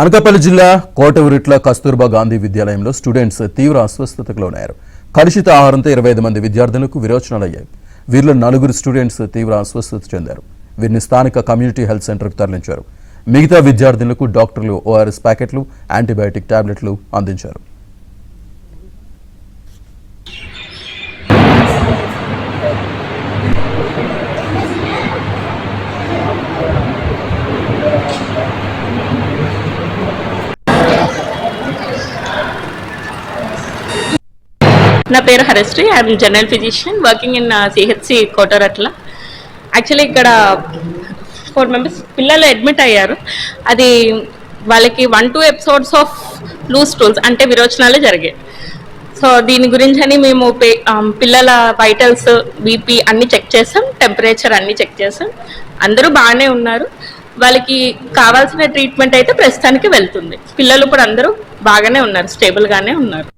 అనకాపల్లి జిల్లా కోటవురిట్ల కస్తూర్బా గాంధీ విద్యాలయంలో స్టూడెంట్స్ తీవ్ర అస్వస్థతకు లోనయ్యారు. కలుషిత ఆహారంతో 25 మంది విద్యార్థులకు విరోచనాలయ్యాయి. వీరిలో 4 స్టూడెంట్స్ తీవ్ర అస్వస్థత చెందారు. వీరిని స్థానిక కమ్యూనిటీ హెల్త్ సెంటర్కు తరలించారు. మిగతా విద్యార్థులకు డాక్టర్లు ఓఆర్ఎస్ ప్యాకెట్లు, యాంటీబయాటిక్ టాబ్లెట్లు అందించారు. నా పేరు Harishri. I'm general physician working in CHC Kotaratla. Actually ఇక్కడ 4 మెంబర్స్ పిల్లలు అడ్మిట్ అయ్యారు. అది వాళ్ళకి 1-2 ఎపిసోడ్స్ ఆఫ్ లూజ్ స్టూల్స్ అంటే విరోచనాలు జరిగాయి. సో దీని గురించి అని మేము పిల్లల వైటల్స్, బీపీ అన్ని చెక్ చేసాం, టెంపరేచర్ అన్ని చెక్ చేసాం. అందరూ బాగానే ఉన్నారు. వాళ్ళకి కావాల్సిన ట్రీట్మెంట్ అయితే ప్రస్తుతానికి వెళ్తుంది. పిల్లలు ఇప్పుడు అందరూ బాగానే ఉన్నారు, స్టేబుల్గానే ఉన్నారు.